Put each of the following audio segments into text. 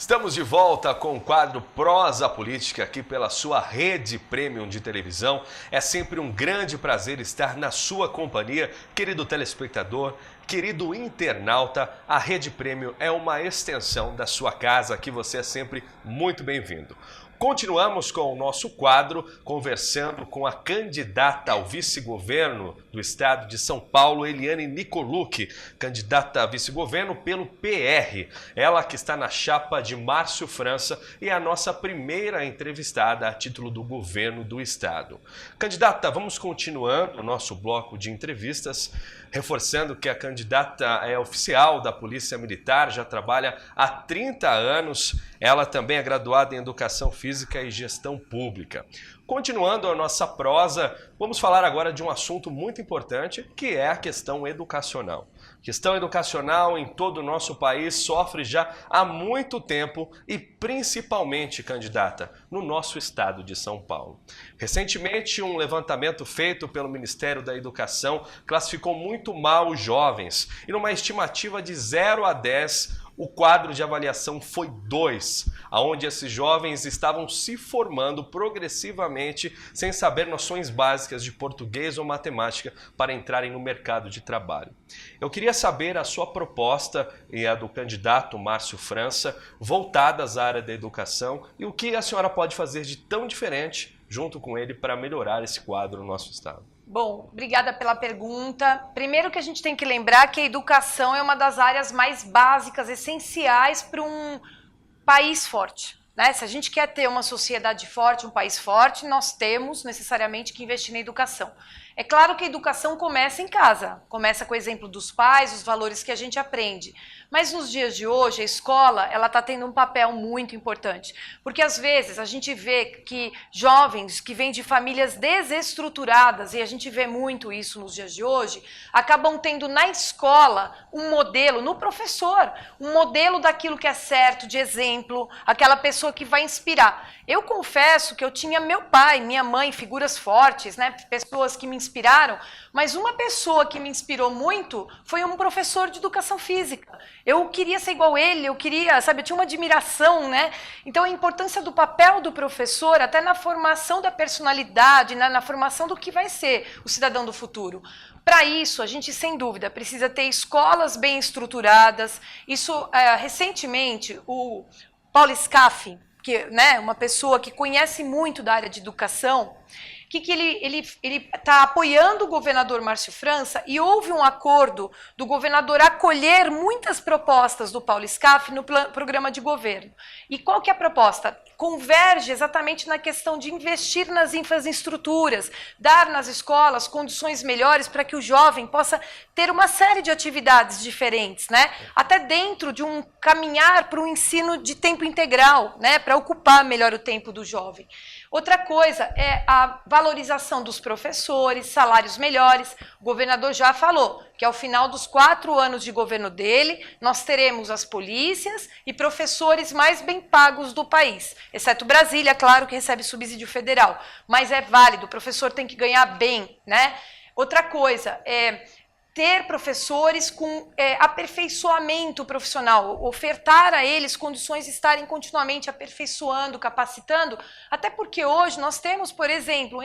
Estamos de volta com o quadro Prosa Política aqui pela sua rede Premium de televisão. É sempre um grande prazer estar na sua companhia, querido telespectador, querido internauta. A Rede Premium é uma extensão da sua casa, aqui você é sempre muito bem-vindo. Continuamos com o nosso quadro, conversando com a candidata ao vice-governo do estado de São Paulo, Eliane Nicolucci, candidata a vice-governo pelo PR. Ela que está na chapa de Márcio França e é a nossa primeira entrevistada a título do governo do estado. Candidata, vamos continuando o nosso bloco de entrevistas, reforçando que a candidata é oficial da Polícia Militar, já trabalha há 30 anos. Ela também é graduada em Educação Física e Gestão Pública. Continuando a nossa prosa, vamos falar agora de um assunto muito importante, que é a questão educacional. A questão educacional em todo o nosso país sofre já há muito tempo e principalmente, candidata, no nosso estado de São Paulo. Recentemente, um levantamento feito pelo Ministério da Educação classificou muito mal os jovens e numa estimativa de 0 a 10, o quadro de avaliação foi 2, onde esses jovens estavam se formando progressivamente sem saber noções básicas de português ou matemática para entrarem no mercado de trabalho. Eu queria saber a sua proposta e a do candidato Márcio França voltadas à área da educação e o que a senhora pode fazer de tão diferente junto com ele para melhorar esse quadro no nosso estado. Bom, obrigada pela pergunta. Primeiro que a gente tem que lembrar que a educação é uma das áreas mais básicas, essenciais para um país forte, né? Se a gente quer ter uma sociedade forte, um país forte, nós temos necessariamente que investir na educação. É claro que a educação começa em casa, começa com o exemplo dos pais, os valores que a gente aprende. Mas nos dias de hoje, a escola ela está tendo um papel muito importante. Porque às vezes a gente vê que jovens que vêm de famílias desestruturadas, e a gente vê muito isso nos dias de hoje, acabam tendo na escola um modelo, no professor, um modelo daquilo que é certo, de exemplo, aquela pessoa que vai inspirar. Eu confesso que eu tinha meu pai, minha mãe, figuras fortes, né? Pessoas que me inspiraram, mas uma pessoa que me inspirou muito foi um professor de educação física. Eu queria ser igual ele, eu queria, sabe, eu tinha uma admiração, né? Então a importância do papel do professor, até na formação da personalidade, né? Na formação do que vai ser o cidadão do futuro. Para isso, a gente, sem dúvida, precisa ter escolas bem estruturadas. Isso, recentemente, o Paulo Scaff, que, né, uma pessoa que conhece muito da área de educação, que ele está apoiando o governador Márcio França e houve um acordo do governador acolher muitas propostas do Paulo Scaff no programa de governo. E qual que é a proposta? Converge exatamente na questão de investir nas infraestruturas, dar nas escolas condições melhores para que o jovem possa ter uma série de atividades diferentes, né? Até dentro de um caminhar para um ensino de tempo integral, né? Para ocupar melhor o tempo do jovem. Outra coisa é a valorização dos professores, salários melhores. O governador já falou que ao final dos 4 anos de governo dele, nós teremos as polícias e professores mais bem pagos do país. Exceto Brasília, claro, que recebe subsídio federal. Mas é válido, o professor tem que ganhar bem, né? Outra coisa é ter professores com aperfeiçoamento profissional, ofertar a eles condições de estarem continuamente aperfeiçoando, capacitando, até porque hoje nós temos, por exemplo,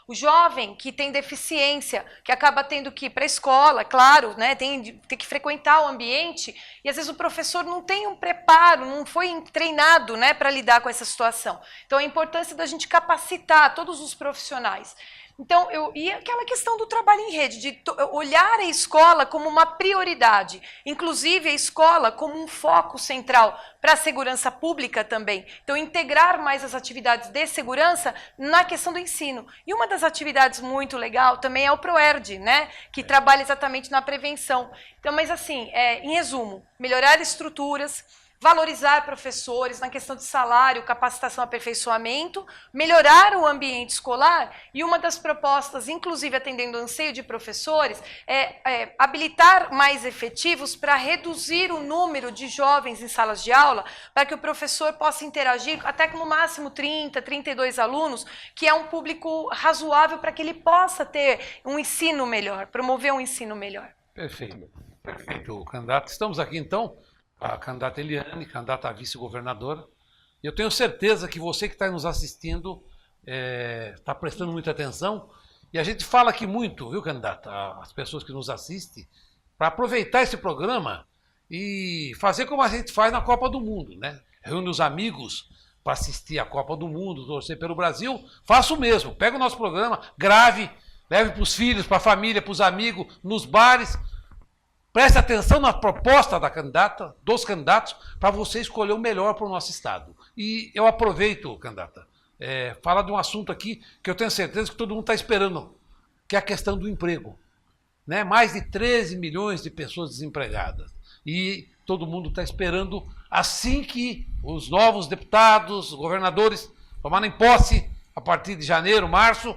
o jovem que tem deficiência, que acaba tendo que ir para a escola, claro, né, tem que frequentar o ambiente, e às vezes o professor não tem um preparo, não foi treinado, né, para lidar com essa situação. Então a importância da gente capacitar todos os profissionais. Então, e aquela questão do trabalho em rede, de olhar a escola como uma prioridade, inclusive a escola como um foco central para a segurança pública também. Então, integrar mais as atividades de segurança na questão do ensino. E uma das atividades muito legal também é o ProERD, né, que trabalha exatamente na prevenção. Então, mas assim, em resumo, melhorar estruturas, valorizar professores na questão de salário, capacitação, aperfeiçoamento, melhorar o ambiente escolar, e uma das propostas, inclusive atendendo o anseio de professores, é habilitar mais efetivos para reduzir o número de jovens em salas de aula, para que o professor possa interagir até com no máximo 30, 32 alunos, que é um público razoável para que ele possa ter um ensino melhor, promover um ensino melhor. Perfeito, perfeito, candidato. Estamos aqui então a candidata Eliane, candidata a vice-governadora. Eu tenho certeza que você que está nos assistindo está prestando muita atenção. E a gente fala aqui muito, viu, candidata, as pessoas que nos assistem, para aproveitar esse programa e fazer como a gente faz na Copa do Mundo, né? Reúne os amigos para assistir a Copa do Mundo, torcer pelo Brasil. Faça o mesmo. Pega o nosso programa, grave, leve para os filhos, para a família, para os amigos, nos bares. Preste atenção na proposta da candidata, dos candidatos, para você escolher o melhor para o nosso estado. E eu aproveito, candidata, falar de um assunto aqui que eu tenho certeza que todo mundo está esperando, que é a questão do emprego. Né? Mais de 13 milhões de pessoas desempregadas. E todo mundo está esperando, assim que os novos deputados, governadores tomarem posse, a partir de janeiro, março,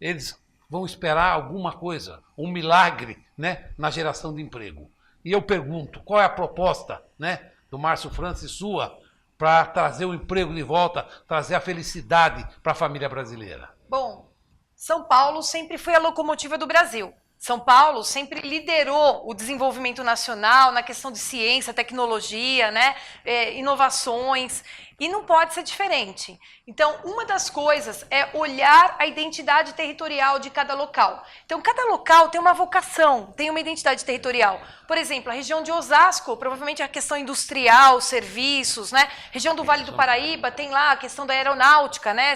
eles vão esperar alguma coisa, um milagre, né, na geração de emprego. E eu pergunto, qual é a proposta, né, do Márcio França e sua para trazer o emprego de volta, trazer a felicidade para a família brasileira? Bom, São Paulo sempre foi a locomotiva do Brasil. São Paulo sempre liderou o desenvolvimento nacional na questão de ciência, tecnologia, né, inovações, e não pode ser diferente. Então, uma das coisas é olhar a identidade territorial de cada local. Então, cada local tem uma vocação, tem uma identidade territorial. Por exemplo, a região de Osasco, provavelmente a questão industrial, serviços, né? Região do Vale do Paraíba tem lá a questão da aeronáutica, né?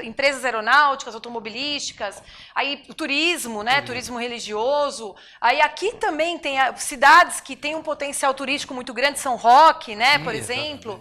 Empresas aeronáuticas, automobilísticas, aí o turismo, né? Turismo religioso. Aí aqui também tem cidades que têm um potencial turístico muito grande, São Roque, né? Por exemplo.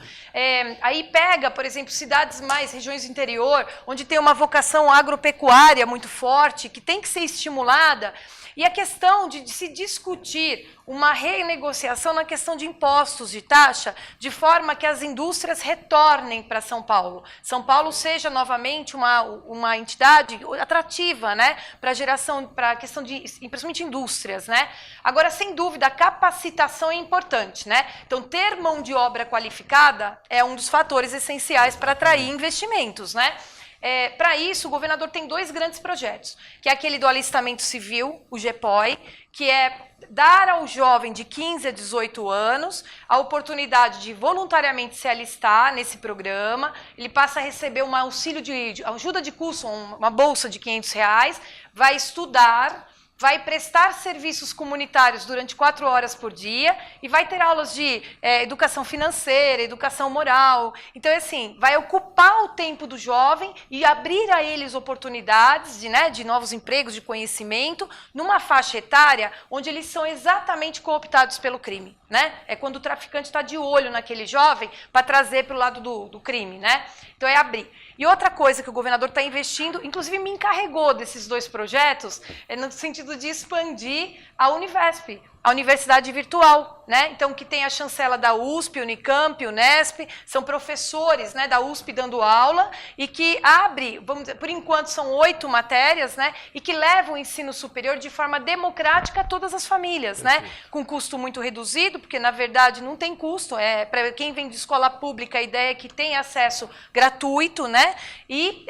Aí pega, por exemplo, cidades regiões do interior, onde tem uma vocação agropecuária muito forte, que tem que ser estimulada. E a questão de se discutir uma renegociação na questão de impostos, de taxa, de forma que as indústrias retornem para São Paulo. São Paulo seja novamente uma entidade atrativa, né, para a geração, para a questão de, principalmente indústrias, né? Agora, sem dúvida, a capacitação é importante, né? Então, ter mão de obra qualificada é um dos fatores essenciais para atrair investimentos, né? Para isso, o governador tem 2 grandes projetos, que é aquele do alistamento civil, o GEPOI, que é dar ao jovem de 15 a 18 anos a oportunidade de voluntariamente se alistar nesse programa. Ele passa a receber um auxílio de ajuda de custo, uma bolsa de R$500, vai estudar, vai prestar serviços comunitários durante 4 horas por dia e vai ter aulas de educação financeira, educação moral. Então, assim, vai ocupar o tempo do jovem e abrir a eles oportunidades de novos empregos, de conhecimento, numa faixa etária onde eles são exatamente cooptados pelo crime, né? É quando o traficante está de olho naquele jovem para trazer para o lado do crime, né? Então, é abrir. E outra coisa que o governador está investindo, inclusive me encarregou desses 2 projetos, no sentido de expandir a Univesp, a universidade virtual, né? Então, que tem a chancela da USP, Unicamp, Unesp, são professores, né, da USP dando aula e que abre, vamos dizer, por enquanto são 8 matérias, né, e que levam o ensino superior de forma democrática a todas as famílias, né, com custo muito reduzido, porque na verdade não tem custo, para quem vem de escola pública a ideia é que tem acesso gratuito, né, e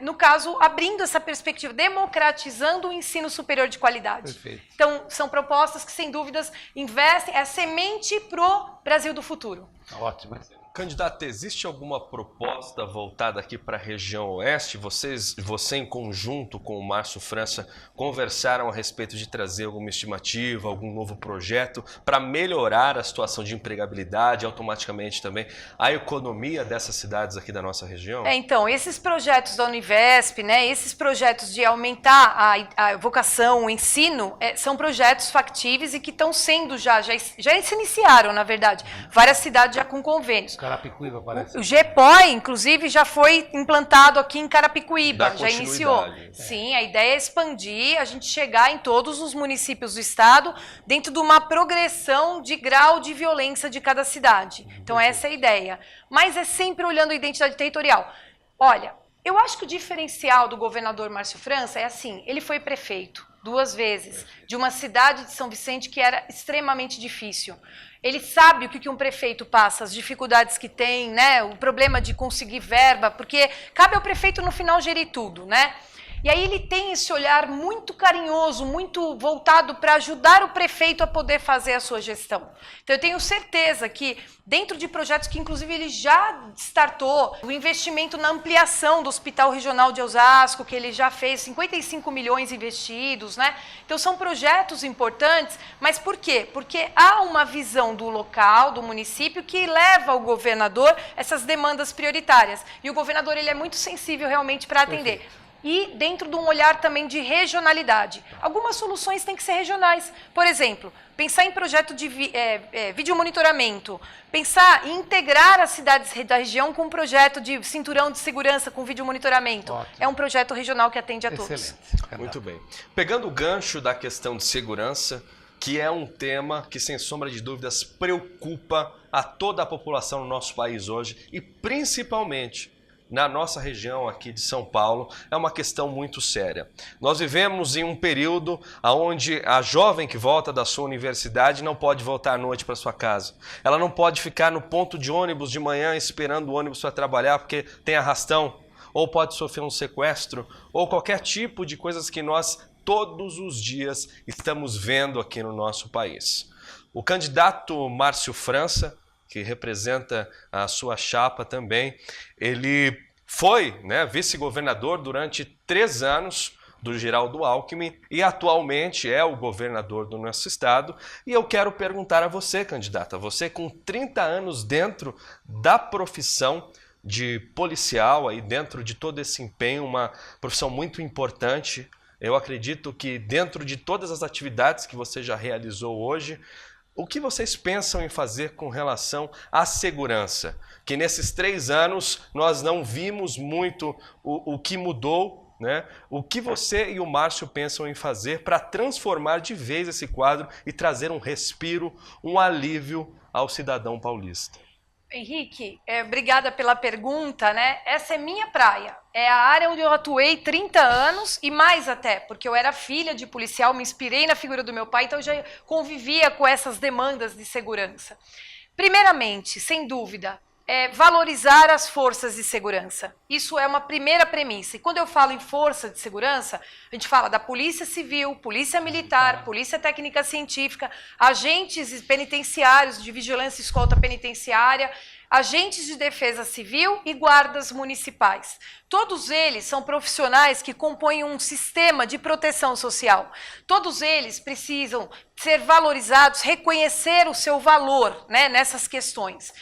no caso abrindo essa perspectiva, democratizando o ensino superior de qualidade. Perfeito. Então, são propostas que, sem dúvidas, investem, é a semente pro Brasil do futuro. Ótimo. Candidato, existe alguma proposta voltada aqui para a região oeste? Você em conjunto com o Márcio França conversaram a respeito de trazer alguma estimativa, algum novo projeto para melhorar a situação de empregabilidade, automaticamente também a economia dessas cidades aqui da nossa região? Então, esses projetos da Univesp, né, esses projetos de aumentar a vocação, o ensino, são projetos factíveis e que estão sendo já se iniciaram, na verdade, várias cidades já com convênios. Carapicuíba, parece. O GEPOI, inclusive, já foi implantado aqui em Carapicuíba, já iniciou. Sim, a ideia é expandir, a gente chegar em todos os municípios do estado dentro de uma progressão de grau de violência de cada cidade. Então, essa é a ideia. Mas é sempre olhando a identidade territorial. Olha, eu acho que o diferencial do governador Márcio França é assim, ele foi prefeito 2 vezes de uma cidade de São Vicente que era extremamente difícil. Ele sabe o que um prefeito passa, as dificuldades que tem, né? O problema de conseguir verba, porque cabe ao prefeito no final gerir tudo, né? E aí ele tem esse olhar muito carinhoso, muito voltado para ajudar o prefeito a poder fazer a sua gestão. Então eu tenho certeza que dentro de projetos que inclusive ele já startou, o investimento na ampliação do Hospital Regional de Osasco, que ele já fez 55 milhões investidos, né? Então são projetos importantes, mas por quê? Porque há uma visão do local, do município, que leva ao governador essas demandas prioritárias. E o governador ele é muito sensível realmente para atender. Perfeito. E dentro de um olhar também de regionalidade. Algumas soluções têm que ser regionais. Por exemplo, pensar em projeto de vídeo monitoramento, pensar em integrar as cidades da região com um projeto de cinturão de segurança com vídeo monitoramento. Ótimo. É um projeto regional que atende a todos. Excelente. Muito bem. Pegando o gancho da questão de segurança, que é um tema que, sem sombra de dúvidas, preocupa a toda a população no nosso país hoje e principalmente na nossa região aqui de São Paulo, é uma questão muito séria. Nós vivemos em um período onde a jovem que volta da sua universidade não pode voltar à noite para sua casa. Ela não pode ficar no ponto de ônibus de manhã esperando o ônibus para trabalhar porque tem arrastão, ou pode sofrer um sequestro, ou qualquer tipo de coisas que nós todos os dias estamos vendo aqui no nosso país. O candidato Márcio França, que representa a sua chapa também, ele foi, né, vice-governador durante 3 anos do Geraldo Alckmin e atualmente é o governador do nosso estado. E eu quero perguntar a você, candidata, você com 30 anos dentro da profissão de policial, aí dentro de todo esse empenho, uma profissão muito importante. Eu acredito que dentro de todas as atividades que você já realizou hoje, o que vocês pensam em fazer com relação à segurança? Que nesses 3 anos nós não vimos muito o que mudou, né? O que você e o Márcio pensam em fazer para transformar de vez esse quadro e trazer um respiro, um alívio ao cidadão paulista? Henrique, obrigada pela pergunta, né? Essa é minha praia. É a área onde eu atuei 30 anos e mais até, porque eu era filha de policial, me inspirei na figura do meu pai, então eu já convivia com essas demandas de segurança. Primeiramente, sem dúvida, valorizar as forças de segurança. Isso é uma primeira premissa. E quando eu falo em força de segurança, a gente fala da Polícia Civil, Polícia Militar, Polícia Técnica Científica, agentes penitenciários de vigilância e escolta penitenciária, agentes de defesa civil e guardas municipais. Todos eles são profissionais que compõem um sistema de proteção social. Todos eles precisam ser valorizados, reconhecer o seu valor, né, nessas questões.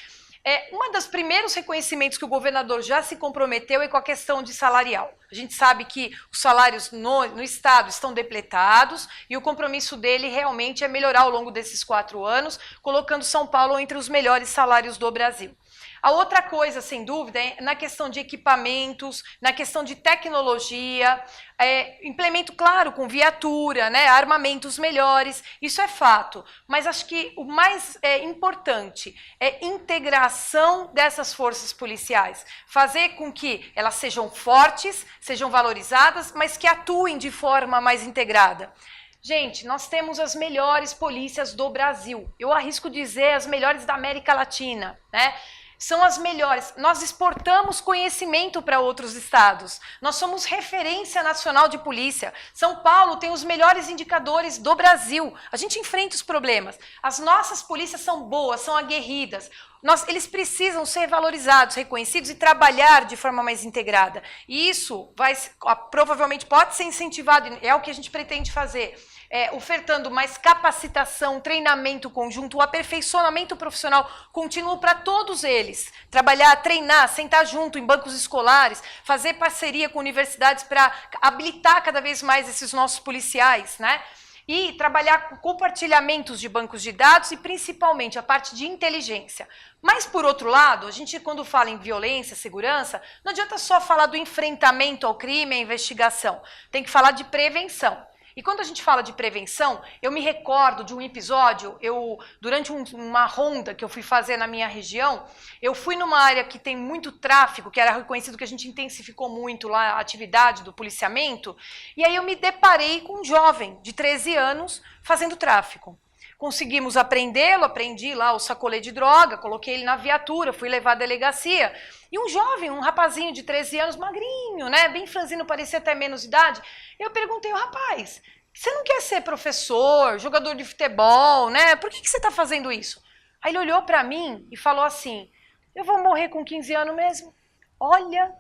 Um dos primeiros reconhecimentos que o governador já se comprometeu é com a questão de salarial. A gente sabe que os salários no Estado estão depletados e o compromisso dele realmente é melhorar ao longo desses 4 anos, colocando São Paulo entre os melhores salários do Brasil. A outra coisa, sem dúvida, é na questão de equipamentos, na questão de tecnologia, implemento, claro, com viatura, né, armamentos melhores, isso é fato. Mas acho que o mais importante é integração dessas forças policiais. Fazer com que elas sejam fortes, sejam valorizadas, mas que atuem de forma mais integrada. Gente, nós temos as melhores polícias do Brasil. Eu arrisco dizer as melhores da América Latina, né? São as melhores. Nós exportamos conhecimento para outros estados. Nós somos referência nacional de polícia. São Paulo tem os melhores indicadores do Brasil. A gente enfrenta os problemas. As nossas polícias são boas, são aguerridas. Eles precisam ser valorizados, reconhecidos e trabalhar de forma mais integrada. E isso provavelmente pode ser incentivado, é o que a gente pretende fazer. Ofertando mais capacitação, treinamento conjunto, aperfeiçoamento profissional contínuo para todos eles. Trabalhar, treinar, sentar junto em bancos escolares, fazer parceria com universidades para habilitar cada vez mais esses nossos policiais, né? E trabalhar com compartilhamentos de bancos de dados e principalmente a parte de inteligência. Mas, por outro lado, a gente quando fala em violência, segurança, não adianta só falar do enfrentamento ao crime, à investigação. Tem que falar de prevenção. E quando a gente fala de prevenção, eu me recordo de um episódio, durante uma ronda que eu fui fazer na minha região, eu fui numa área que tem muito tráfico, que era reconhecido que a gente intensificou muito lá a atividade do policiamento, e aí eu me deparei com um jovem de 13 anos fazendo tráfico. Conseguimos aprendi lá o sacolê de droga, coloquei ele na viatura, fui levar à delegacia. E um jovem, um rapazinho de 13 anos, magrinho, né, bem franzino, parecia até menos idade. Eu perguntei, rapaz, você não quer ser professor, jogador de futebol, né? Por que você está fazendo isso? Aí ele olhou para mim e falou assim, eu vou morrer com 15 anos mesmo? Olha,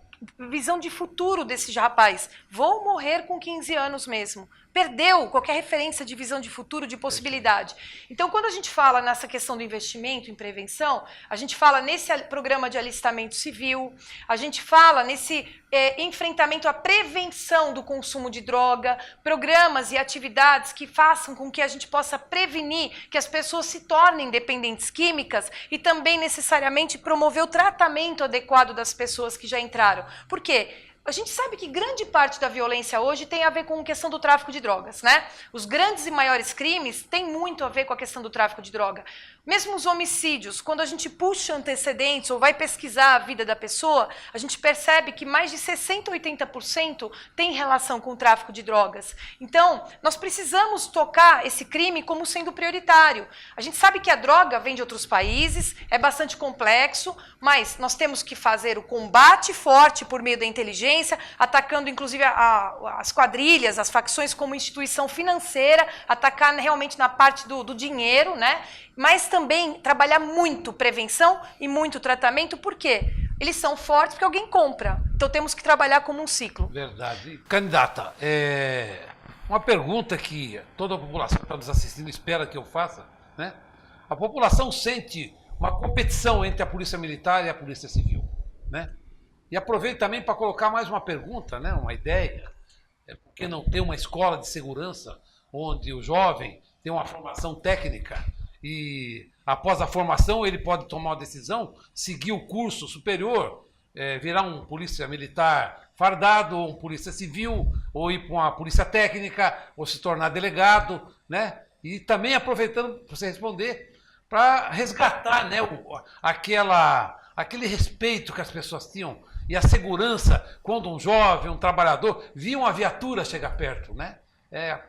visão de futuro desse rapaz. Vou morrer com 15 anos mesmo. Perdeu qualquer referência de visão de futuro, de possibilidade. Então, quando a gente fala nessa questão do investimento em prevenção, a gente fala nesse programa de alistamento civil, a gente fala nesse enfrentamento à prevenção do consumo de droga, programas e atividades que façam com que a gente possa prevenir que as pessoas se tornem dependentes químicas e também necessariamente promover o tratamento adequado das pessoas que já entraram. Por quê? A gente sabe que grande parte da violência hoje tem a ver com a questão do tráfico de drogas, né? Os grandes e maiores crimes têm muito a ver com a questão do tráfico de droga. Mesmo os homicídios, quando a gente puxa antecedentes ou vai pesquisar a vida da pessoa, a gente percebe que mais de 60% a 80% tem relação com o tráfico de drogas. Então, nós precisamos tocar esse crime como sendo prioritário. A gente sabe que a droga vem de outros países, é bastante complexo, mas nós temos que fazer o combate forte por meio da inteligência, atacando inclusive as quadrilhas, as facções como instituição financeira, atacar realmente na parte do dinheiro, né? Mas também trabalhar muito prevenção e muito tratamento, por quê? Eles são fortes porque alguém compra. Então temos que trabalhar como um ciclo. Verdade. Candidata, uma pergunta que toda a população que está nos assistindo espera que eu faça, né? A população sente uma competição entre a Polícia Militar e a Polícia Civil, né? E aproveito também para colocar mais uma pergunta, né? Uma ideia. Por que não ter uma escola de segurança onde o jovem tem uma formação técnica e após a formação ele pode tomar uma decisão, seguir o curso superior, virar um polícia militar fardado, ou um polícia civil, ou ir para uma polícia técnica, ou se tornar delegado, né? E também aproveitando para você responder, para resgatar, né, aquele respeito que as pessoas tinham e a segurança quando um jovem, um trabalhador, via uma viatura chegar perto, né?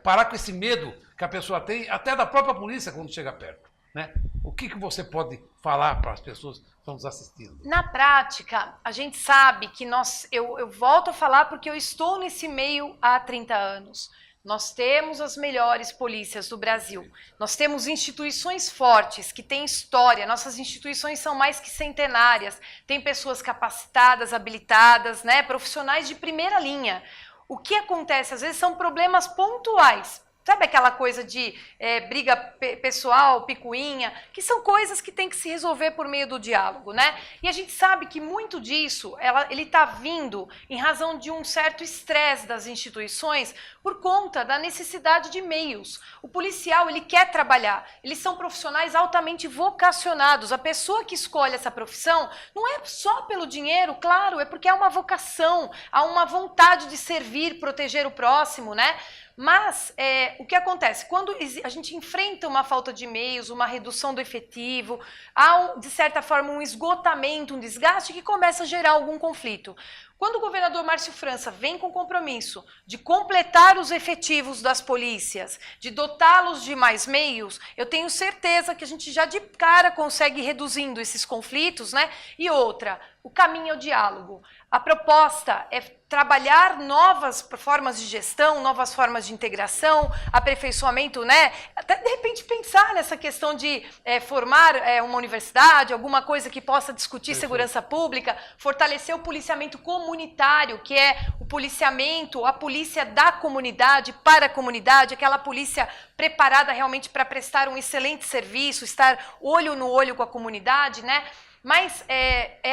Parar com esse medo que a pessoa tem, até da própria polícia quando chega perto, né? O que você pode falar para as pessoas que estão nos assistindo? Na prática, a gente sabe que eu volto a falar porque eu estou nesse meio há 30 anos. Nós temos as melhores polícias do Brasil. Nós temos instituições fortes, que têm história. Nossas instituições são mais que centenárias. Tem pessoas capacitadas, habilitadas, né? Profissionais de primeira linha. O que acontece, às vezes, são problemas pontuais. Sabe aquela coisa de briga pessoal, picuinha, que são coisas que tem que se resolver por meio do diálogo, né? E a gente sabe que muito disso, ele está vindo em razão de um certo estresse das instituições por conta da necessidade de meios. O policial, ele quer trabalhar, eles são profissionais altamente vocacionados. A pessoa que escolhe essa profissão não é só pelo dinheiro, claro, é porque há uma vocação, há uma vontade de servir, proteger o próximo, né? Mas o que acontece? Quando a gente enfrenta uma falta de meios, uma redução do efetivo, há, de certa forma, um esgotamento, um desgaste que começa a gerar algum conflito. Quando o governador Márcio França vem com o compromisso de completar os efetivos das polícias, de dotá-los de mais meios, eu tenho certeza que a gente já de cara consegue ir reduzindo esses conflitos, né? E outra, o caminho é o diálogo. A proposta é trabalhar novas formas de gestão, novas formas de integração, aperfeiçoamento, né? Até de repente pensar nessa questão de formar uma universidade, alguma coisa que possa discutir segurança pública, fortalecer o policiamento comunitário, que é o policiamento, a polícia da comunidade, para a comunidade, aquela polícia preparada realmente para prestar um excelente serviço, estar olho no olho com a comunidade, né? Mas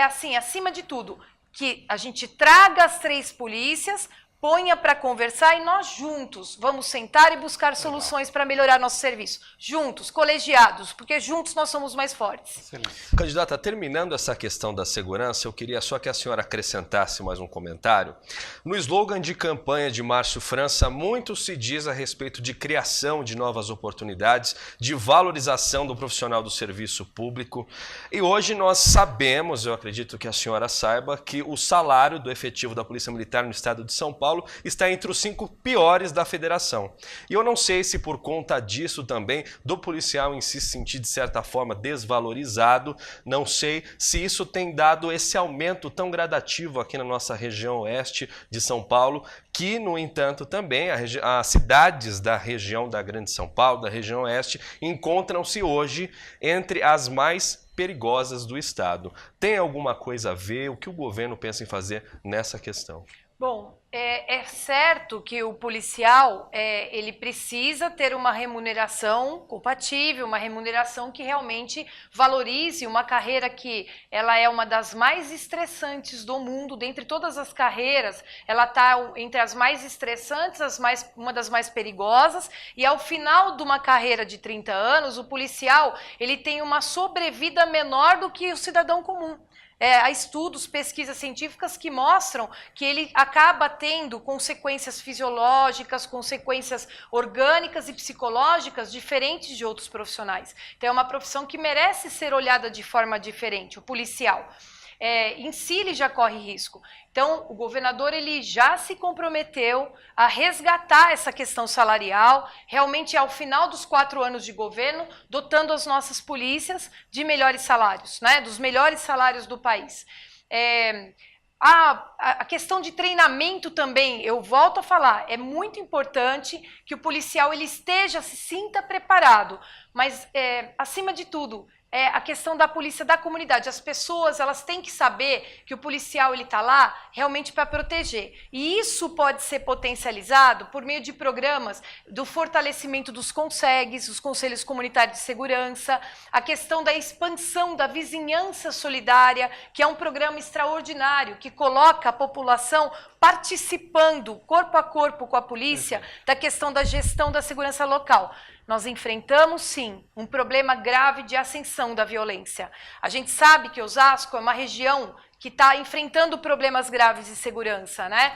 assim, acima de tudo, que a gente traga as 3 polícias, ponha para conversar e nós juntos vamos sentar e buscar soluções para melhorar nosso serviço. Juntos, colegiados, porque juntos nós somos mais fortes. Excelente. Candidata, terminando essa questão da segurança, eu queria só que a senhora acrescentasse mais um comentário. No slogan de campanha de Márcio França, muito se diz a respeito de criação de novas oportunidades, de valorização do profissional do serviço público. E hoje nós sabemos, eu acredito que a senhora saiba, que o salário do efetivo da Polícia Militar no estado de São Paulo Paulo está entre os 5 piores da federação. E eu não sei se por conta disso também, do policial em si se sentir de certa forma desvalorizado, não sei se isso tem dado esse aumento tão gradativo aqui na nossa região oeste de São Paulo, que, no entanto, também as cidades da região da Grande São Paulo, da região oeste, encontram-se hoje entre as mais perigosas do estado. Tem alguma coisa a ver? O que o governo pensa em fazer nessa questão? Bom, é certo que o policial ele precisa ter uma remuneração compatível, uma remuneração que realmente valorize uma carreira que ela é uma das mais estressantes do mundo. Dentre todas as carreiras, ela está entre as mais estressantes, uma das mais perigosas, e ao final de uma carreira de 30 anos, o policial ele tem uma sobrevida menor do que o cidadão comum. Há estudos, pesquisas científicas que mostram que ele acaba tendo consequências fisiológicas, consequências orgânicas e psicológicas diferentes de outros profissionais. Então é uma profissão que merece ser olhada de forma diferente, o policial. Em si ele já corre risco. Então o governador ele já se comprometeu a resgatar essa questão salarial, realmente ao final dos 4 anos de governo, dotando as nossas polícias de melhores salários, né, dos melhores salários do país. A questão de treinamento também, eu volto a falar, é muito importante que o policial ele esteja, se sinta preparado, mas acima de tudo, a questão da polícia da comunidade. As pessoas elas têm que saber que o policial ele está lá realmente para proteger. E isso pode ser potencializado por meio de programas do fortalecimento dos CONSEGs, os Conselhos Comunitários de Segurança, a questão da expansão da vizinhança solidária, que é um programa extraordinário que coloca a população participando corpo a corpo com a polícia da questão da gestão da segurança local. Nós enfrentamos, sim, um problema grave de ascensão da violência. A gente sabe que Osasco é uma região que está enfrentando problemas graves de segurança, né?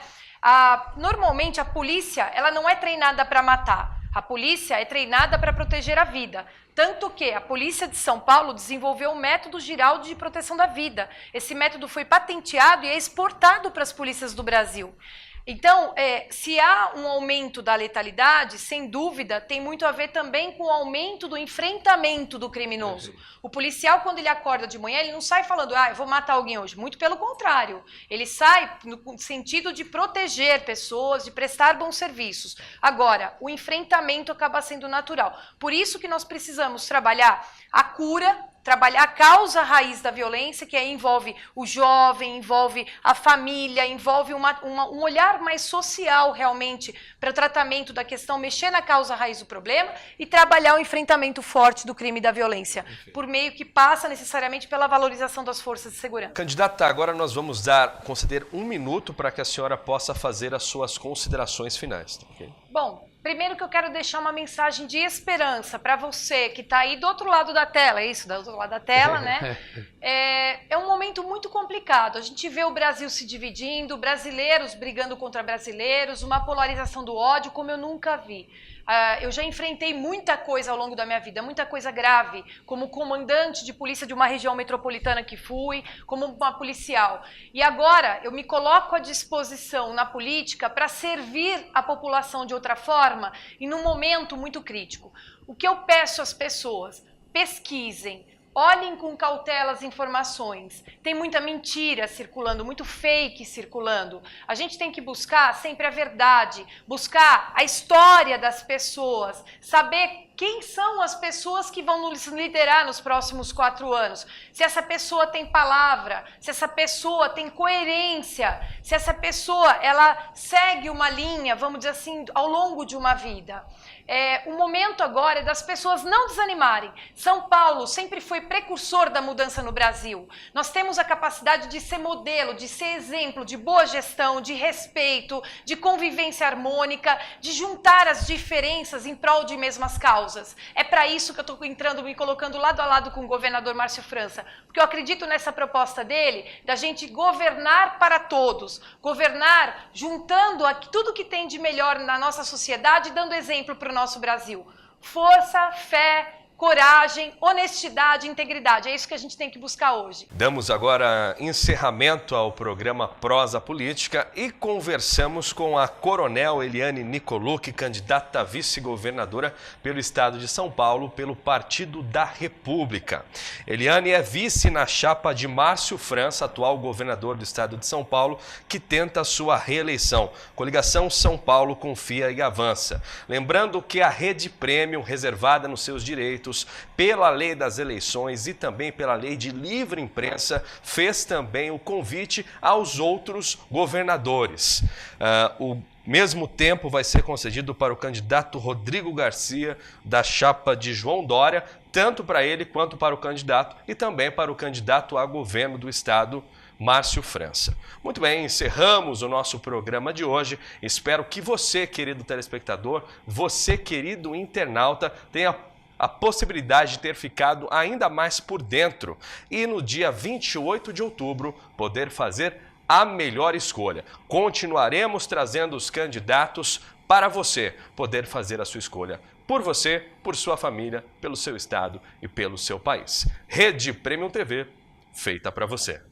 Normalmente a polícia ela não é treinada para matar. A polícia é treinada para proteger a vida. Tanto que a Polícia de São Paulo desenvolveu o método Giraldo de proteção da vida. Esse método foi patenteado e é exportado para as polícias do Brasil. Então, se há um aumento da letalidade, sem dúvida, tem muito a ver também com o aumento do enfrentamento do criminoso. O policial, quando ele acorda de manhã, ele não sai falando, eu vou matar alguém hoje. Muito pelo contrário. Ele sai no sentido de proteger pessoas, de prestar bons serviços. Agora, o enfrentamento acaba sendo natural. Por isso que nós precisamos trabalhar a cura, trabalhar a causa raiz da violência, que aí envolve o jovem, envolve a família, envolve um olhar mais social realmente para o tratamento da questão, mexer na causa raiz do problema e trabalhar o enfrentamento forte do crime e da violência, por meio que passa necessariamente pela valorização das forças de segurança. Candidata, agora nós vamos conceder 1 minuto para que a senhora possa fazer as suas considerações finais. Okay? Bom, primeiro que eu quero deixar uma mensagem de esperança para você que está aí do outro lado da tela, é isso, do outro lado da tela, né? É um momento muito complicado. A gente vê o Brasil se dividindo, brasileiros brigando contra brasileiros, uma polarização do ódio como eu nunca vi. Eu já enfrentei muita coisa ao longo da minha vida, muita coisa grave, como comandante de polícia de uma região metropolitana que fui, como uma policial. E agora eu me coloco à disposição na política para servir a população de outra forma e num momento muito crítico. O que eu peço às pessoas? Pesquisem. Olhem com cautela as informações. Tem muita mentira circulando, muito fake circulando. A gente tem que buscar sempre a verdade, buscar a história das pessoas, saber quem são as pessoas que vão nos liderar nos próximos 4 anos. Se essa pessoa tem palavra, se essa pessoa tem coerência, se essa pessoa ela segue uma linha, vamos dizer assim, ao longo de uma vida. O momento agora é das pessoas não desanimarem. São Paulo sempre foi precursor da mudança no Brasil. Nós temos a capacidade de ser modelo, de ser exemplo de boa gestão, de respeito, de convivência harmônica, de juntar as diferenças em prol de mesmas causas. É para isso que eu estou me colocando lado a lado com o governador Márcio França, porque eu acredito nessa proposta dele, da gente governar para todos, governar juntando tudo que tem de melhor na nossa sociedade, dando exemplo para o nosso Brasil. Força, fé, coragem, honestidade, integridade. É isso que a gente tem que buscar hoje. Damos agora encerramento ao programa Prosa Política e conversamos com a Coronel Eliane Nicolucci, candidata a vice-governadora pelo estado de São Paulo, pelo Partido da República. Eliane é vice na chapa de Márcio França, atual governador do estado de São Paulo, que tenta sua reeleição. Coligação São Paulo confia e avança. Lembrando que a Rede Premium, reservada nos seus direitos pela lei das eleições e também pela lei de livre imprensa, fez também o convite aos outros governadores. O mesmo tempo vai ser concedido para o candidato Rodrigo Garcia, da chapa de João Dória, tanto para ele quanto para o candidato e também para o candidato a governo do estado, Márcio França. Muito bem, encerramos o nosso programa de hoje. Espero que você, querido telespectador, você, querido internauta, tenha a possibilidade de ter ficado ainda mais por dentro e no dia 28 de outubro poder fazer a melhor escolha. Continuaremos trazendo os candidatos para você poder fazer a sua escolha. Por você, por sua família, pelo seu estado e pelo seu país. Rede Premium TV, feita para você.